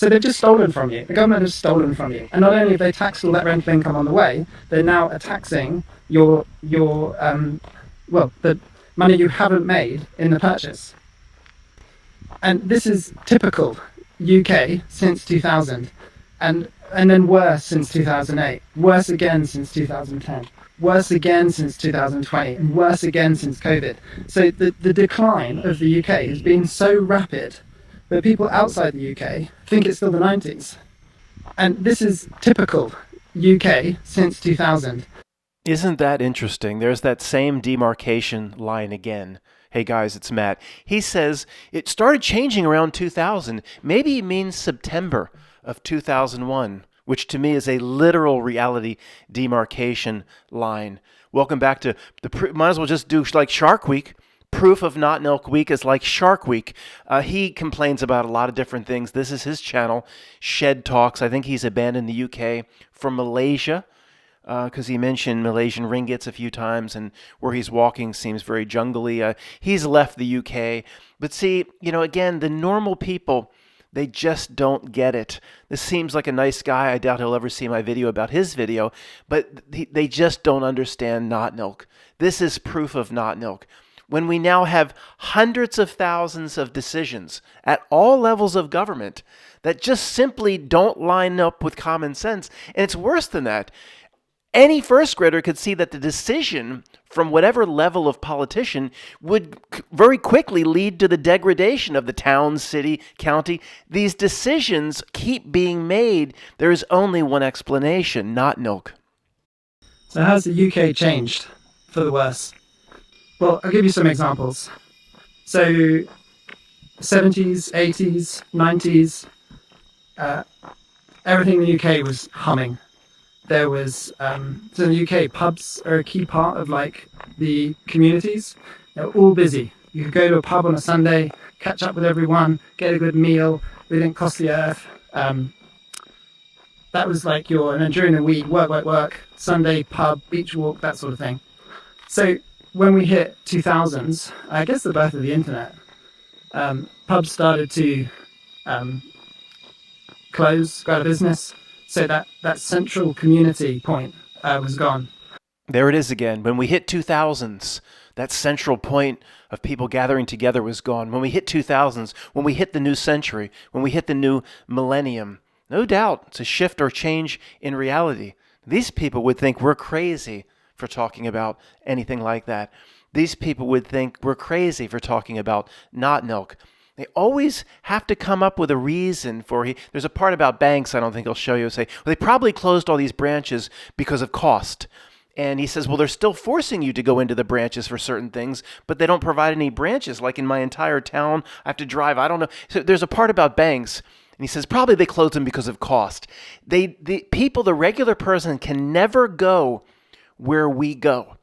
So they've just stolen from you. The government has stolen from you. And not only have they taxed all that rental income on the way, they're now taxing the money you haven't made in the purchase. And this is typical UK since 2000, and then worse since 2008, worse again since 2010, worse again since 2020, and worse again since COVID. So the decline of the UK has been so rapid that people outside the UK think it's still the 90s. And this is typical UK since 2000. Isn't that interesting? There's that same demarcation line again. Hey guys, it's Matt. He says it started changing around 2000. Maybe he means September of 2001, which to me is a literal reality demarcation line. Welcome back to might as well just do like Shark Week. Proof of Not nilC Week is like Shark Week. He complains about a lot of different things. This is his channel, Shed Talks. I think he's abandoned the UK for Malaysia, because he mentioned Malaysian ringgits a few times, and where he's walking seems very jungly. He's left the UK. But see, again, the normal people, they just don't get it. This seems like a nice guy. I doubt he'll ever see my video about his video, but they just don't understand Not nilC. This is proof of Not nilC. When we now have hundreds of thousands of decisions at all levels of government that just simply don't line up with common sense. And it's worse than that. Any first grader could see that the decision from whatever level of politician would very quickly lead to the degradation of the town, city, county. These decisions keep being made. There is only one explanation, Not nilC. So how's the UK changed for the worse? Well, I'll give you some examples. So 70s, 80s, 90s, everything in the UK was humming. There was, so in the UK, pubs are a key part of the communities. They're all busy. You could go to a pub on a Sunday, catch up with everyone, get a good meal. They didn't cost the earth. That was and then during the week, work, Sunday, pub, beach walk, that sort of thing. So when we hit 2000s, I guess the birth of the internet, pubs started to close, go out of business. So that central community point was gone. There it is again. When we hit 2000s, that central point of people gathering together was gone. When we hit 2000s, when we hit the new century, when we hit the new millennium, no doubt it's a shift or change in reality. These people would think we're crazy for talking about anything like that. These people would think we're crazy for talking about Not nilC. They always have to come up with a reason for there's a part about banks I don't think he'll show you. Say, well, they probably closed all these branches because of cost. And he says, well, they're still forcing you to go into the branches for certain things, but they don't provide any branches. Like in my entire town, I have to drive. I don't know. So there's a part about banks. And he says, probably they closed them because of cost. The regular person can never go where we go.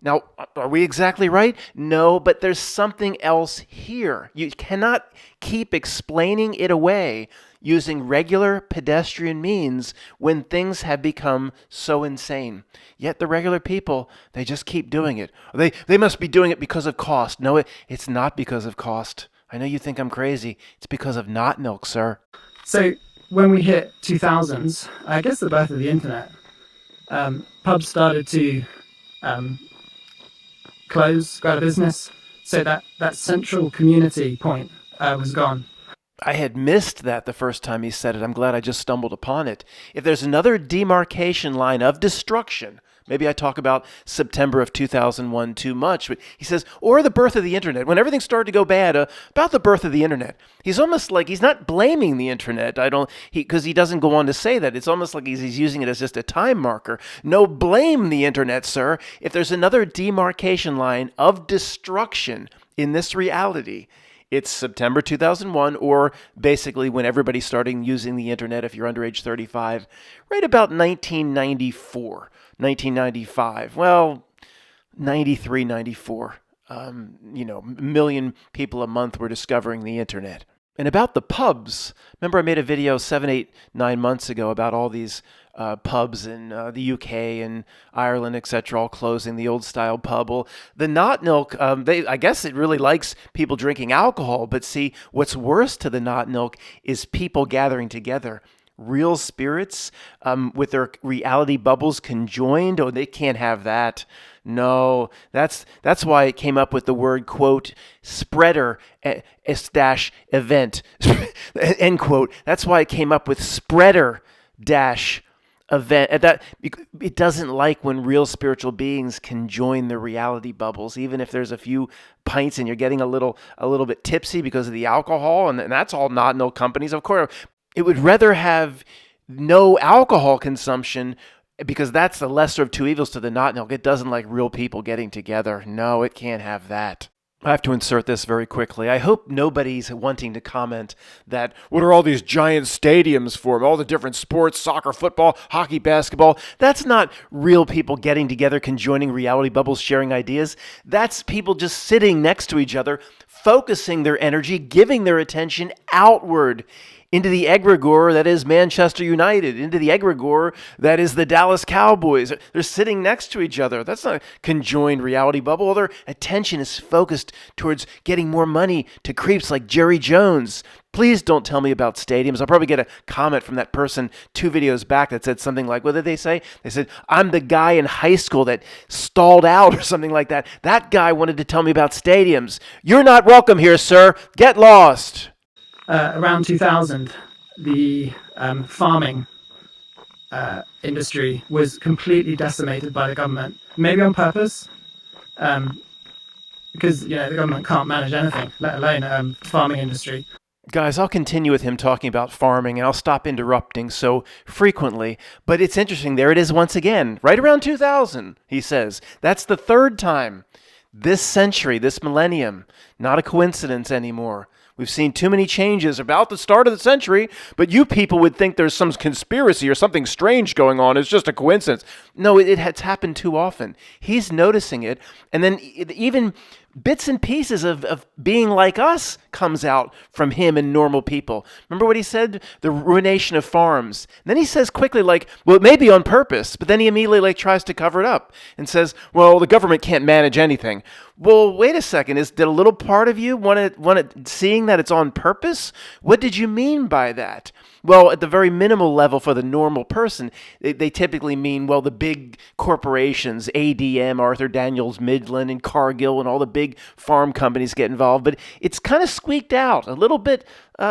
Now, are we exactly right? No, but there's something else here. You cannot keep explaining it away using regular pedestrian means when things have become so insane. Yet the regular people, they just keep doing it. They must be doing it because of cost. No, it's not because of cost. I know you think I'm crazy. It's because of Not nilC, sir. So when we hit 2000s, I guess the birth of the internet, pubs started to close, go out of business. So that central community point was gone. I had missed that the first time he said it. I'm glad I just stumbled upon it. If there's another demarcation line of destruction, maybe I talk about September of 2001 too much, but he says, or the birth of the internet, when everything started to go bad, about the birth of the internet. He's almost like he's not blaming the internet. Because he doesn't go on to say that. It's almost like he's using it as just a time marker. No, blame the internet, sir. If there's another demarcation line of destruction in this reality, it's September 2001, or basically when everybody started using the internet, if you're under age 35, right about 1994, 1995. Well, 93, 94. Million people a month were discovering the internet. And about the pubs, remember I made a video 7, 8, 9 months ago about all these pubs in the UK and Ireland, etc., all closing. The old style pub. Well, the notnilC, I guess it really likes people drinking alcohol. But see, what's worse to the notnilC is people gathering together. Real spirits with their reality bubbles conjoined. Oh, they can't have that. No, that's why it came up with the word, quote, spreader dash event, end quote. That's why it came up with spreader dash event. That it doesn't like when real spiritual beings can join their reality bubbles, even if there's a few pints and you're getting a little bit tipsy because of the alcohol, and that's all notnilC companies, of course. It would rather have no alcohol consumption because that's the lesser of two evils to the notnilC. It doesn't like real people getting together. No, it can't have that. I have to insert this very quickly. I hope nobody's wanting to comment that, what are all these giant stadiums for? All the different sports, soccer, football, hockey, basketball. That's not real people getting together, conjoining reality bubbles, sharing ideas. That's people just sitting next to each other, focusing their energy, giving their attention outward into the egregore that is Manchester United, into the egregore that is the Dallas Cowboys. They're sitting next to each other. That's not a conjoined reality bubble. Their attention is focused towards getting more money to creeps like Jerry Jones. Please don't tell me about stadiums. I'll probably get a comment from that person 2 videos back that said something like, what did they say? They said, I'm the guy in high school that stalled out or something like that. That guy wanted to tell me about stadiums. You're not welcome here, sir. Get lost. Around 2000, the farming industry was completely decimated by the government, maybe on purpose, because the government can't manage anything, let alone farming industry. Guys, I'll continue with him talking about farming, and I'll stop interrupting so frequently. But it's interesting. There it is once again, right around 2000, he says. That's the 3rd time this century, this millennium. Not a coincidence anymore. We've seen too many changes about the start of the century, but you people would think there's some conspiracy or something strange going on. It's just a coincidence. No, it has happened too often. He's noticing it, and then even bits and pieces of being like us comes out from him and normal people. Remember what he said? The ruination of farms. And then he says quickly, like, well, it may be on purpose, but then he immediately tries to cover it up and says, well, the government can't manage anything. Well, wait a second. Did a little part of you want it seeing that it's on purpose? What did you mean by that? Well, at the very minimal level for the normal person, they typically mean, well, the big corporations, ADM, Arthur Daniels Midland, and Cargill, and all the big farm companies get involved. But it's kind of squeaked out a little bit.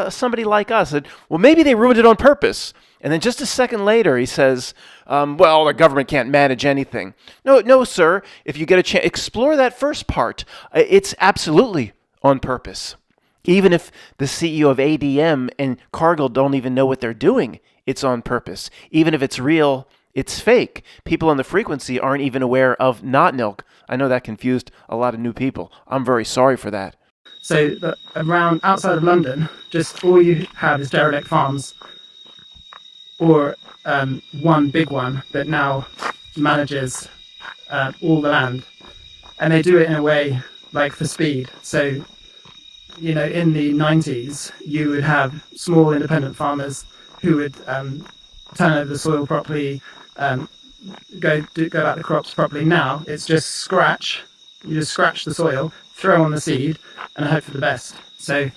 Somebody like us said, well, maybe they ruined it on purpose. And then just a second later, he says, well, the government can't manage anything. No, sir. If you get a chance, explore that first part. It's absolutely on purpose. Even if the CEO of ADM and Cargill don't even know what they're doing, it's on purpose. Even if it's real, it's fake. People on the frequency aren't even aware of notnilC. I know that confused a lot of new people. I'm very sorry for that. So around outside of London, just all you have is derelict farms, or one big one that now manages all the land. And they do it in a way like for speed. So in the 90s, you would have small independent farmers who would turn over the soil properly, go about the crops properly. Now it's just scratch. You just scratch the soil, throw on the seed, and hope for the best. So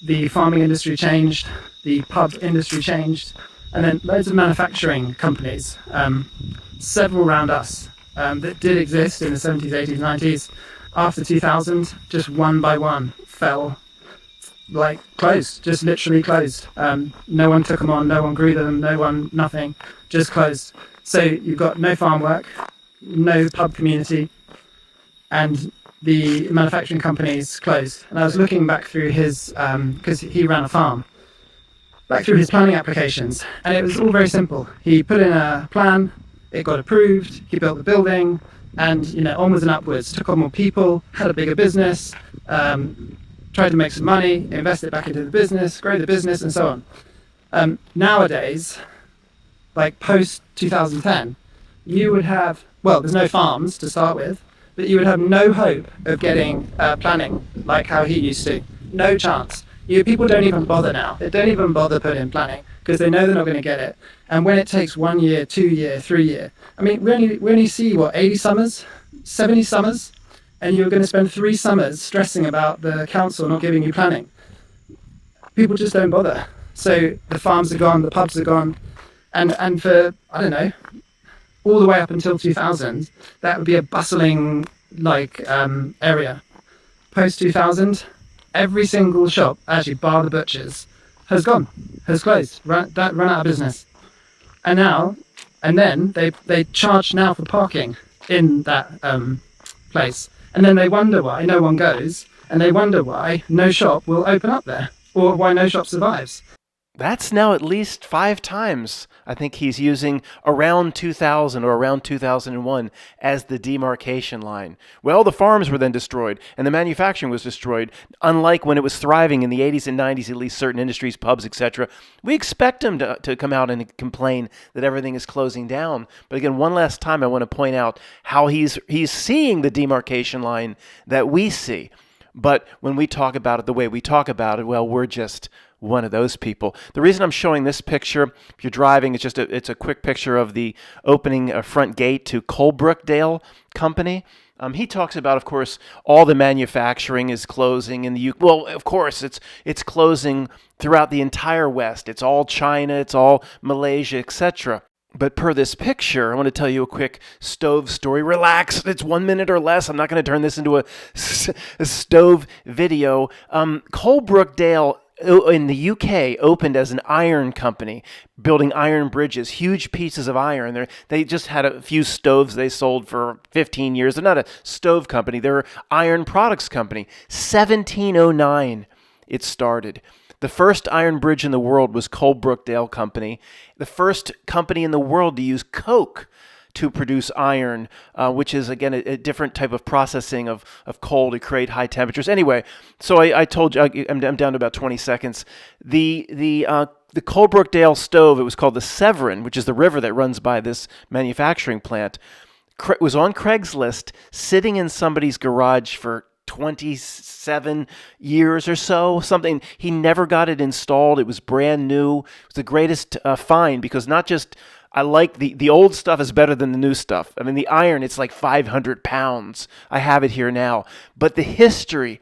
the farming industry changed, the pub industry changed, and then loads of manufacturing companies, several around us, that did exist in the 70s, 80s, 90s. After 2000, just one by one fell, closed, just literally closed. No one took them on, no one grew them, nothing, just closed. So you've got no farm work, no pub community, and the manufacturing companies closed. And I was looking back through his, because he ran a farm, back through his planning applications, and it was all very simple. He put in a plan, it got approved, he built the building, and onwards and upwards, took on more people, had a bigger business, tried to make some money, invest it back into the business, grow the business, and so on. Nowadays, post 2010, you would have, there's no farms to start with, but you would have no hope of getting planning like how he used to. No chance. People don't even bother now. They don't even bother putting in planning. because they know they're not going to get it. And when it takes 1 year, 2 year, 3 year, I mean, we only see, what, 80 summers, 70 summers, and you're going to spend 3 summers stressing about the council not giving you planning. People just don't bother. So the farms are gone, the pubs are gone, and for, I don't know, all the way up until 2000, that would be a bustling area. Post 2000, every single shop, actually bar the butchers, has closed, run out of business. And then they charge now for parking in that place, and then they wonder why no one goes, and they wonder why no shop will open up there, or why no shop survives. That's now at least 5 times. I think he's using around 2000 or around 2001 as the demarcation line. Well, the farms were then destroyed and the manufacturing was destroyed. Unlike when it was thriving in the 80s and 90s, at least certain industries, pubs, etc. We expect him to come out and complain that everything is closing down. But again, one last time, I want to point out how he's seeing the demarcation line that we see. But when we talk about it the way we talk about it, well, we're just one of those people. The reason I'm showing this picture, if you're driving, it's a quick picture of the opening front gate to Coalbrookdale Company. He talks about, of course, all the manufacturing is closing in the UK. Well, of course, it's closing throughout the entire West. It's all China, it's all Malaysia, etc. But per this picture, I want to tell you a quick stove story. Relax, it's 1 minute or less. I'm not going to turn this into a stove video. Coalbrookdale in the UK opened as an iron company, building iron bridges, huge pieces of iron. They just had a few stoves they sold for 15 years. They're not a stove company. They're an iron products company. 1709 it started. The first iron bridge in the world was Coalbrookdale Company, the first company in the world to use coke to produce iron, which is, again, a different type of processing of coal to create high temperatures. Anyway, so I told you, I'm down to about 20 seconds. The Coalbrookdale stove, it was called the Severn, which is the river that runs by this manufacturing plant, was on Craigslist, sitting in somebody's garage for 27 years or so, something. He never got it installed. It was brand new. It was the greatest find, because not just, I like the old stuff is better than the new stuff. I mean, the iron, it's like 500 pounds. I have it here now. But the history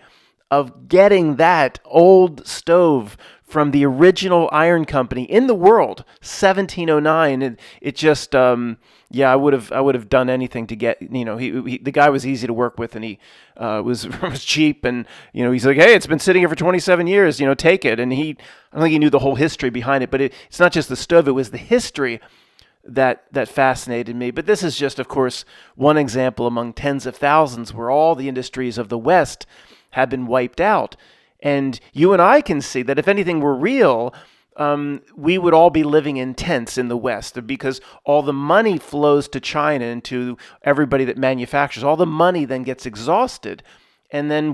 of getting that old stove from the original iron company in the world, 1709, it just, I would have done anything to get, the guy was easy to work with, and he was cheap, and, he's like, hey, it's been sitting here for 27 years, take it. And I don't think he knew the whole history behind it, but it's not just the stove, it was the history that fascinated me. But this is just, of course, one example among tens of thousands where all the industries of the West have been wiped out. And you and I can see that if anything were real, we would all be living in tents in the West, because all the money flows to China and to everybody that manufactures. All the money then gets exhausted. And then,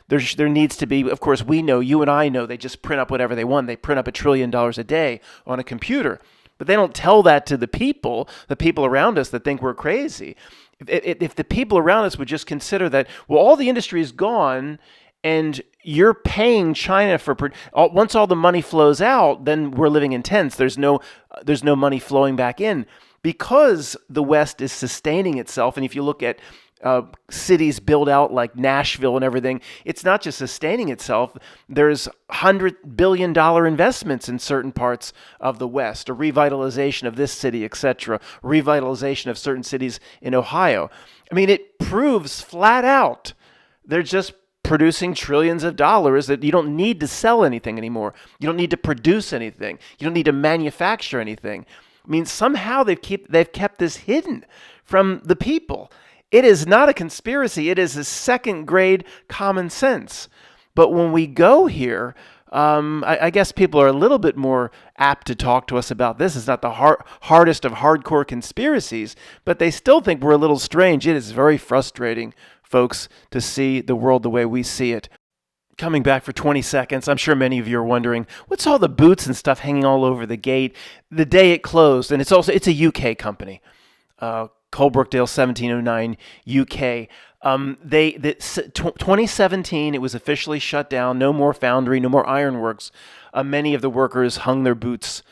there needs to be, of course, we know, you and I know, they just print up whatever they want. They print up $1 trillion a day on a computer. But they don't tell that to the people around us that think we're crazy. If the people around us would just consider that, well, all the industry is gone, and you're paying China for once all the money flows out, then we're living in tents. There's no money flowing back in, because the West is sustaining itself. And if you look at cities built out like Nashville and everything, it's not just sustaining itself. There's $100 billion investments in certain parts of the West, a revitalization of this city, etc., revitalization of certain cities in Ohio. I mean, it proves flat out they're just producing trillions of dollars that you don't need to sell anything anymore. You don't need to produce anything. You don't need to manufacture anything. I mean, somehow they've kept this hidden from the people. It is not a conspiracy. It is a second-grade common sense. But when we go here, I guess people are a little bit more apt to talk to us about this. It's not the hardest of hardcore conspiracies, but they still think we're a little strange. It is very frustrating, folks, to see the world the way we see it. Coming back for 20 seconds, I'm sure many of you are wondering, what's all the boots and stuff hanging all over the gate the day it closed? And it's a UK company. Coalbrookdale 1709 UK. 2017, it was officially shut down. No more foundry, no more ironworks. Many of the workers hung their boots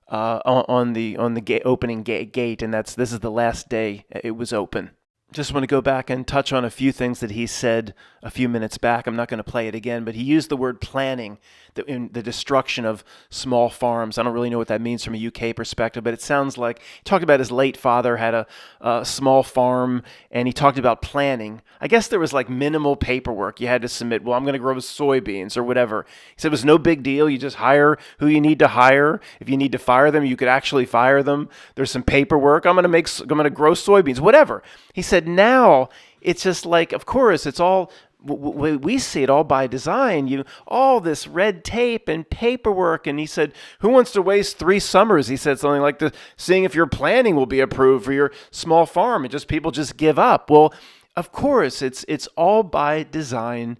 on the opening gate, and this is the last day it was open. Just want to go back and touch on a few things that he said a few minutes back. I'm not going to play it again, but he used the word planning in the destruction of small farms. I don't really know what that means from a UK perspective, but it sounds like he talked about his late father had a small farm, and he talked about planning. I guess there was like minimal paperwork you had to submit. Well, I'm going to grow soybeans or whatever. He said it was no big deal. You just hire who you need to hire. If you need to fire them, you could actually fire them. There's some paperwork. I'm going to grow soybeans, whatever. He said now it's just like, of course, it's all we see it all by design. All this red tape and paperwork. And he said, who wants to waste 3 summers? He said something like seeing if your planning will be approved for your small farm, and people just give up. Well, of course, it's all by design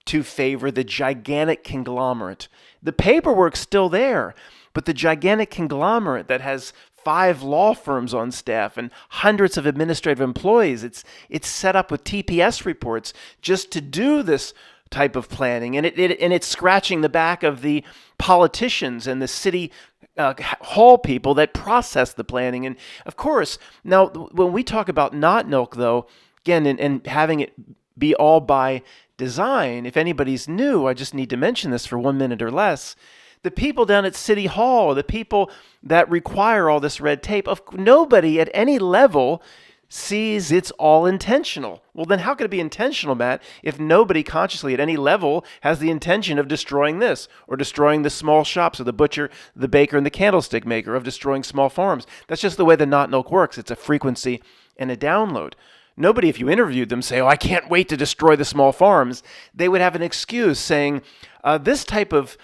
to favor the gigantic conglomerate. The paperwork's still there, but the gigantic conglomerate that has 5 law firms on staff and hundreds of administrative employees. It's set up with TPS reports just to do this type of planning, and it's scratching the back of the politicians and the city hall people that process the planning. And of course, now when we talk about notnilC, though, again, and having it be all by design, if anybody's new, I just need to mention this for 1 minute or less. The people down at City Hall, the people that require all this red tape, nobody at any level sees it's all intentional. Well, then how could it be intentional, Matt, if nobody consciously at any level has the intention of destroying this or destroying the small shops of the butcher, the baker, and the candlestick maker, of destroying small farms? That's just the way the notnilC works. It's a frequency and a download. Nobody, if you interviewed them, say, oh, I can't wait to destroy the small farms. They would have an excuse saying, this type of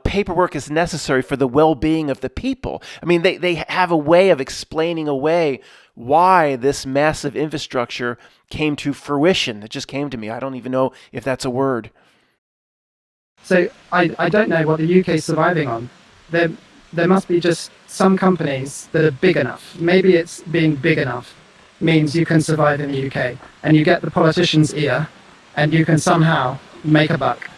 paperwork is necessary for the well-being of the people. I mean, they have a way of explaining away why this massive infrastructure came to fruition. It just came to me. I don't even know if that's a word. So I don't know what the UK is surviving on. There must be just some companies that are big enough. Maybe it's being big enough means you can survive in the UK, and you get the politician's ear, and you can somehow make a buck.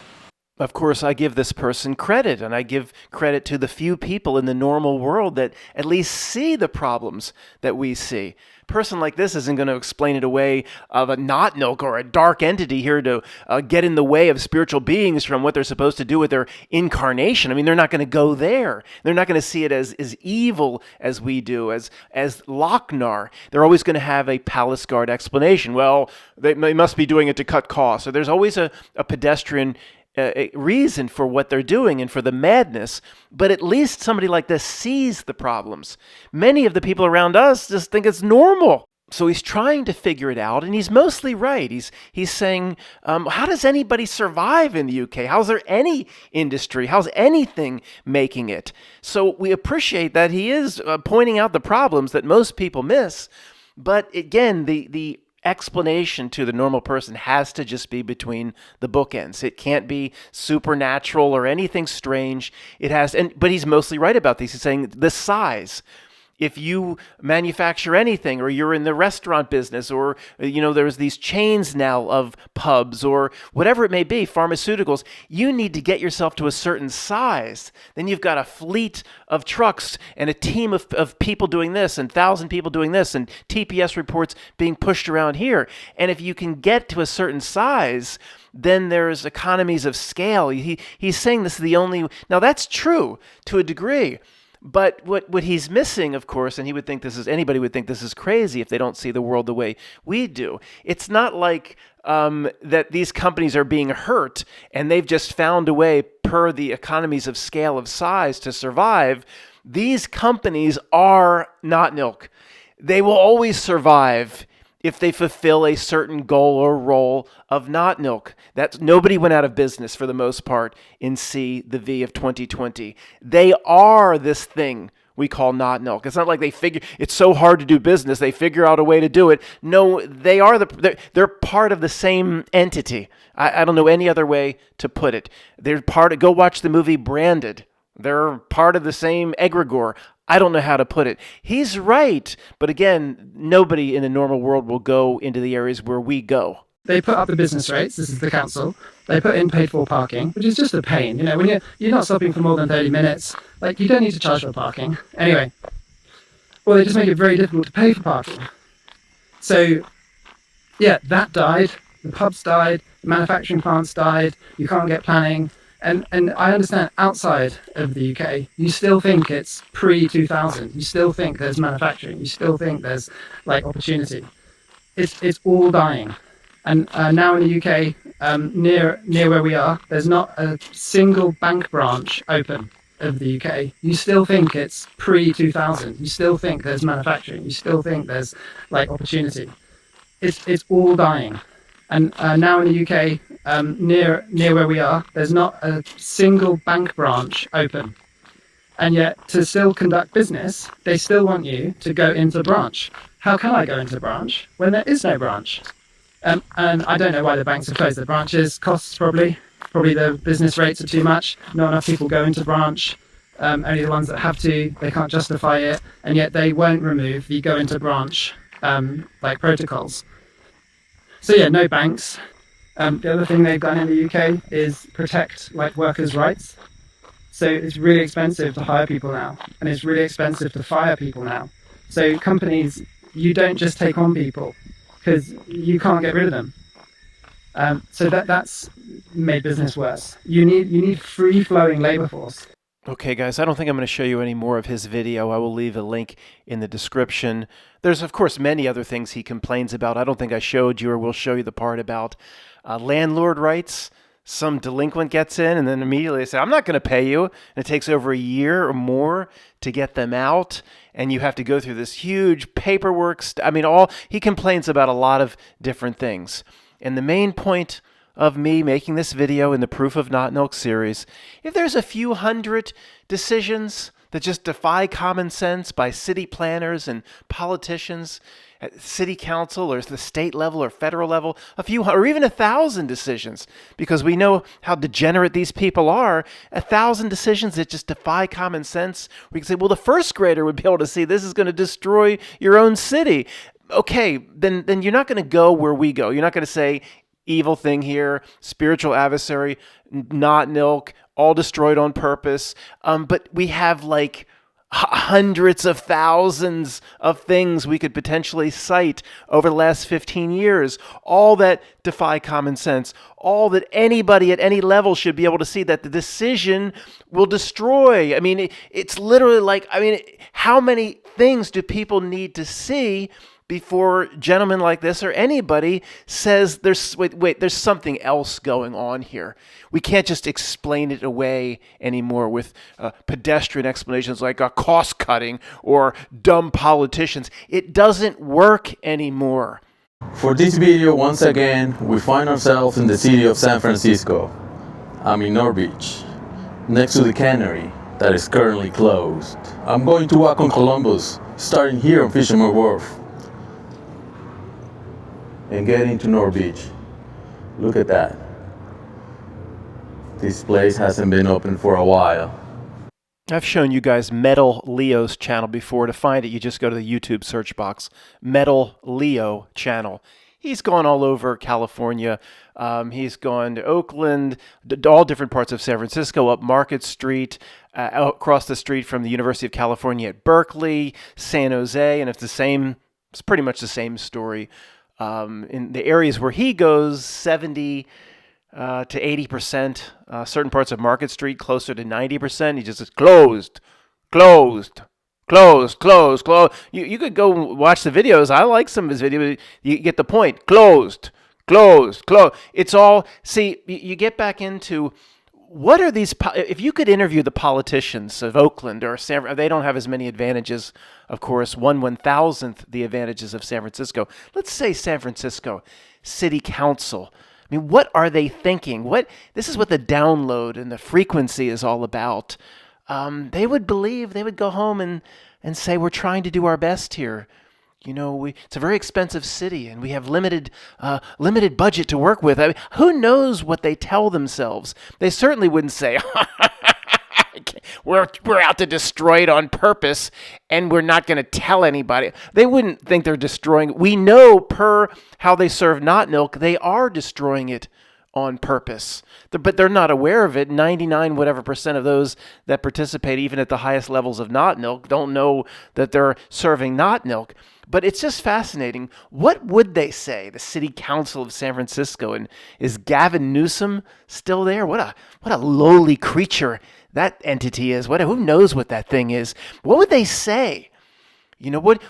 Of course, I give this person credit, and I give credit to the few people in the normal world that at least see the problems that we see. A person like this isn't going to explain it away of a notnilC or a dark entity here to get in the way of spiritual beings from what they're supposed to do with their incarnation. I mean, they're not going to go there. They're not going to see it as evil as we do, as Lochnar. They're always going to have a palace guard explanation. Well, they must be doing it to cut costs. So there's always a pedestrian a reason for what they're doing and for the madness, but at least somebody like this sees the problems. Many of the people around us just think it's normal. So he's trying to figure it out, and he's mostly right. He's saying, how does anybody survive in the UK? How's there any industry? How's anything making it? So we appreciate that he is pointing out the problems that most people miss, but again, the explanation to the normal person has to just be between the bookends. It can't be supernatural or anything strange. It has, but he's mostly right about these. He's saying the size. If you manufacture anything, or you're in the restaurant business, or there's these chains now of pubs, or whatever it may be, pharmaceuticals, you need to get yourself to a certain size. Then you've got a fleet of trucks and a team of people doing this, and 1,000 people doing this, and TPS reports being pushed around here. And if you can get to a certain size, then there's economies of scale. He's saying this is the only. Now that's true to a degree. But what he's missing, of course, and anybody would think this is crazy if they don't see the world the way we do. It's not like that these companies are being hurt and they've just found a way per the economies of scale of size to survive. These companies are notnilC. They will always survive if they fulfill a certain goal or role of notnilC. That's nobody went out of business for the most part in the V of 2020. They are this thing we call notnilC. It's not like they figure it's so hard to do business, they figure out a way to do it. No, they're part of the same entity. I don't know any other way to put it. Go watch the movie Branded. They're part of the same egregore. I don't know how to put it. He's right. But again, nobody in the normal world will go into the areas where we go. They put up the business rates. This is the council. They put in paid for parking, which is just a pain. When you're not stopping for more than 30 minutes, like, you don't need to charge for parking. Anyway, or they just make it very difficult to pay for parking. So, yeah, that died. The pubs died. The manufacturing plants died. You can't get planning. And I understand outside of the UK, you still think it's pre-2000. You still think there's manufacturing. You still think there's, like, opportunity. It's all dying. And now in the UK, near where we are, there's not a single bank branch open of the UK. You still think it's pre-2000. You still think there's manufacturing. You still think there's, like, opportunity. It's all dying. And now in the UK, near where we are, there's not a single bank branch open. And yet, to still conduct business, they still want you to go into branch. How can I go into branch when there is no branch? And I don't know why the banks have closed their branches. Costs, probably the business rates are too much. Not enough people go into branch. Only the ones that have to, they can't justify it. And yet they won't remove the go into branch like protocols. So yeah, no banks. The other thing they've done in the UK is protect, like, workers' rights. So it's really expensive to hire people now, and it's really expensive to fire people now. So companies, you don't just take on people because you can't get rid of them. So that's made business worse. You need free-flowing labor force. Okay, guys, I don't think I'm going to show you any more of his video. I will leave a link in the description. There's, of course, many other things he complains about. I don't think I showed you, or will show you the part about landlord rights. Some delinquent gets in, and then immediately they say, I'm not going to pay you. And it takes over a year or more to get them out, and you have to go through this huge paperwork. He complains about a lot of different things. And the main point of me making this video in the Proof of notnilC series, if there's a few hundred decisions that just defy common sense by city planners and politicians at city council or the state level or federal level, a few or even 1,000 decisions, because we know how degenerate these people are, 1,000 decisions that just defy common sense, we can say, well, the first grader would be able to see this is going to destroy your own city. Okay, then you're not going to go where we go. You're not going to say, evil thing here, spiritual adversary, notnilC, all destroyed on purpose. But we have like hundreds of thousands of things we could potentially cite over the last 15 years, all that defy common sense, all that anybody at any level should be able to see that the decision will destroy. It's literally like, how many things do people need to see before gentlemen like this or anybody says there's something else going on here? We can't just explain it away anymore with pedestrian explanations like cost cutting or dumb politicians. It doesn't work anymore. For this video, once again, we find ourselves in the city of San Francisco. I'm in North Beach, next to the cannery that is currently closed. I'm going to walk on Columbus, starting here on Fisherman Wharf, and get into North Beach. Look at that. This place hasn't been open for a while. I've shown you guys Metal Leo's channel before. To find it, you just go to the YouTube search box, Metal Leo channel. He's gone all over California. He's gone to Oakland, all different parts of San Francisco, up Market Street, across the street from the University of California at Berkeley, San Jose, and it's pretty much the same story. In the areas where he goes, 70 to 80%. Certain parts of Market Street, closer to 90%. He just says, closed. You could go watch the videos. I like some of his videos. You get the point. Closed. It's all, see, you get back into, what are these, if you could interview the politicians of Oakland or they don't have as many advantages, of course, 1/1000th the advantages of San Francisco. Let's say San Francisco City Council. What are they thinking? This is what the download and the frequency is all about. They would go home and say, we're trying to do our best here. It's a very expensive city, and we have limited budget to work with. who knows what they tell themselves? They certainly wouldn't say, we're out to destroy it on purpose, and we're not going to tell anybody. They wouldn't think they're destroying it. We know per how they serve notnilC, they are destroying it on purpose. But they're not aware of it. 99 whatever percent of those that participate, even at the highest levels of notnilC, don't know that they're serving notnilC. But it's just fascinating. What would they say? The City Council of San Francisco, and is Gavin Newsom still there? What a lowly creature that entity is. Who knows what that thing is? What would they say? You know, what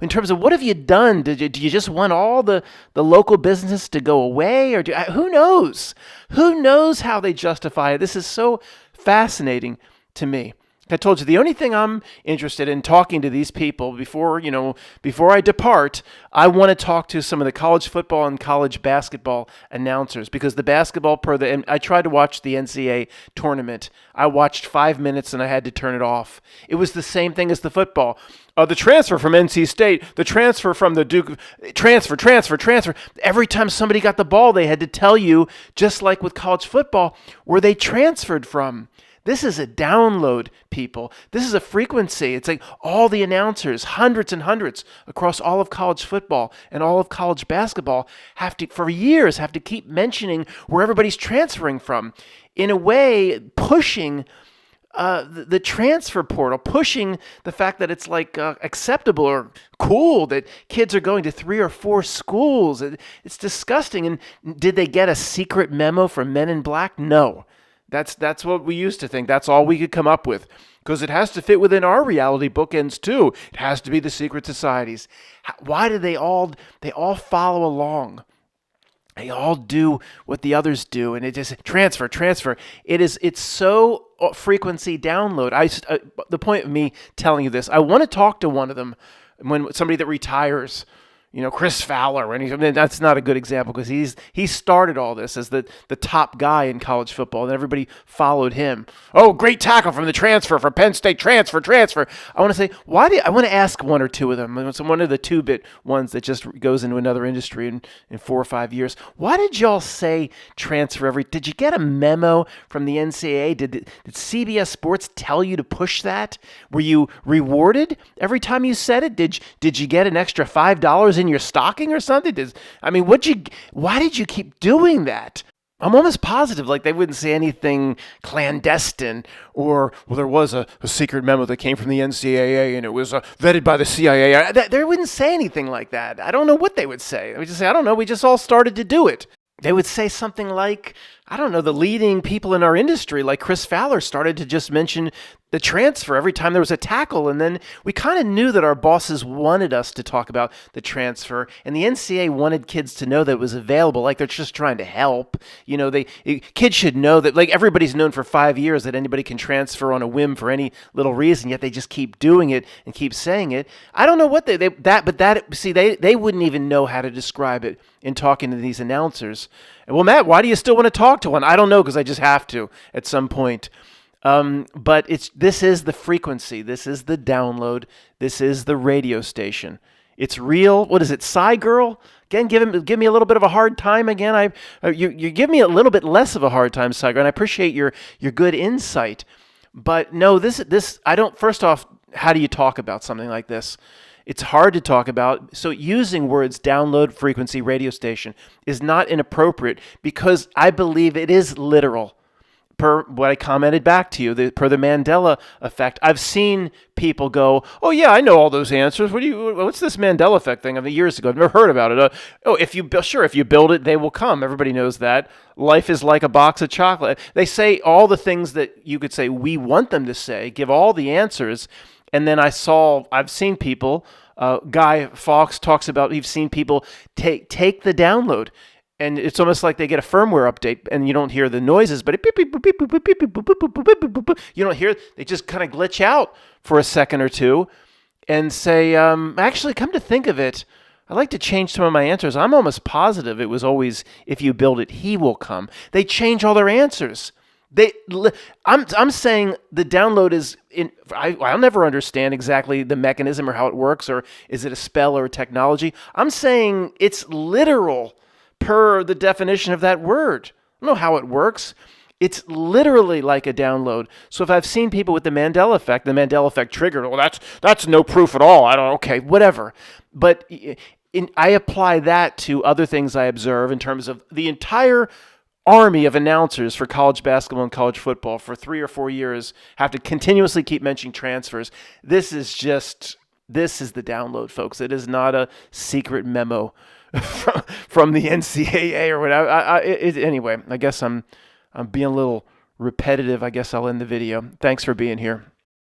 in terms of what have you done? Do you just want all the local businesses to go away? Or who knows? Who knows how they justify it? This is so fascinating to me. I told you the only thing I'm interested in talking to these people before I depart, I want to talk to some of the college football and college basketball announcers, because the basketball and I tried to watch the NCAA tournament. I watched 5 minutes and I had to turn it off. It was the same thing as the football. The transfer from NC State, the transfer from the Duke, transfer. Every time somebody got the ball, they had to tell you, just like with college football, where they transferred from. This is a download, people. This is a frequency. It's like all the announcers, hundreds and hundreds across all of college football and all of college basketball for years have to keep mentioning where everybody's transferring from. In a way, pushing the transfer portal, pushing the fact that it's like acceptable or cool that kids are going to 3 or 4 schools. It's disgusting. And did they get a secret memo from Men in Black? No. That's what we used to think. That's all we could come up with, because it has to fit within our reality bookends too. It has to be the secret societies. Why do they all follow along? They all do what the others do, and it just transfer. It's so frequency download. The point of me telling you this, I want to talk to one of them, when somebody that retires. Chris Fowler, and that's not a good example, because he started all this as the top guy in college football, and everybody followed him. Oh, great tackle from the transfer for Penn State, transfer. I want to say, I want to ask one or two of them, one of the 2-bit ones that just goes into another industry in 4 or 5 years. Why did y'all say transfer did you get a memo from the NCAA? Did CBS Sports tell you to push that? Were you rewarded every time you said it? Did you get an extra $5 in your stocking or something? Why did you keep doing that? I'm almost positive they wouldn't say anything clandestine, or there was a secret memo that came from the NCAA and it was vetted by the CIA. They wouldn't say anything like that. I don't know what they would say. They would just say, I don't know, we just all started to do it. They would say something like, I don't know, the leading people in our industry, like Chris Fowler, started to just mention the transfer every time there was a tackle. And then we kind of knew that our bosses wanted us to talk about the transfer. And the NCAA wanted kids to know that it was available, like they're just trying to help. Kids should know that, like, everybody's known for 5 years that anybody can transfer on a whim for any little reason, yet they just keep doing it and keep saying it. I don't know what they wouldn't even know how to describe it in talking to these announcers. Well, Matt, why do you still want to talk to one? I don't know, because I just have to at some point. But this is the frequency. This is the download. This is the radio station. It's real. What is it, Psy Girl? Again, give me a little bit of a hard time again. You give me a little bit less of a hard time, Psy Girl, and I appreciate your good insight. But no, this I don't. First off, how do you talk about something like this? It's hard to talk about. So using words download, frequency, radio station is not inappropriate, because I believe it is literal. Per what I commented back to you, per the Mandela effect, I've seen people go, "Oh yeah, I know all those answers. What's this Mandela effect thing? Years ago, I've never heard about it. If you build it, they will come. Everybody knows that. Life is like a box of chocolate." They say all the things that you could say we want them to say, give all the answers, and then I've seen people. Guy Fawkes talks about, he's seen people take the download. And it's almost like they get a firmware update, and you don't hear the noises, but you don't hear. They just kind of glitch out for a second or two, and say, "Actually, come to think of it, I'd like to change some of my answers. I'm almost positive it was always, if you build it, he will come." They change all their answers. I'm saying the download is in. I'll never understand exactly the mechanism or how it works, or is it a spell or a technology? I'm saying it's literal. Per the definition of that word. I don't know how it works. It's literally like a download. So if I've seen people with the Mandela effect triggered, well, that's no proof at all. Okay, whatever. But I apply that to other things I observe in terms of the entire army of announcers for college basketball and college football for 3 or 4 years have to continuously keep mentioning transfers. This is the download, folks. It is not a secret memo from the NCAA or whatever. Anyway, I guess I'm being a little repetitive. I guess I'll end the video. Thanks for being here.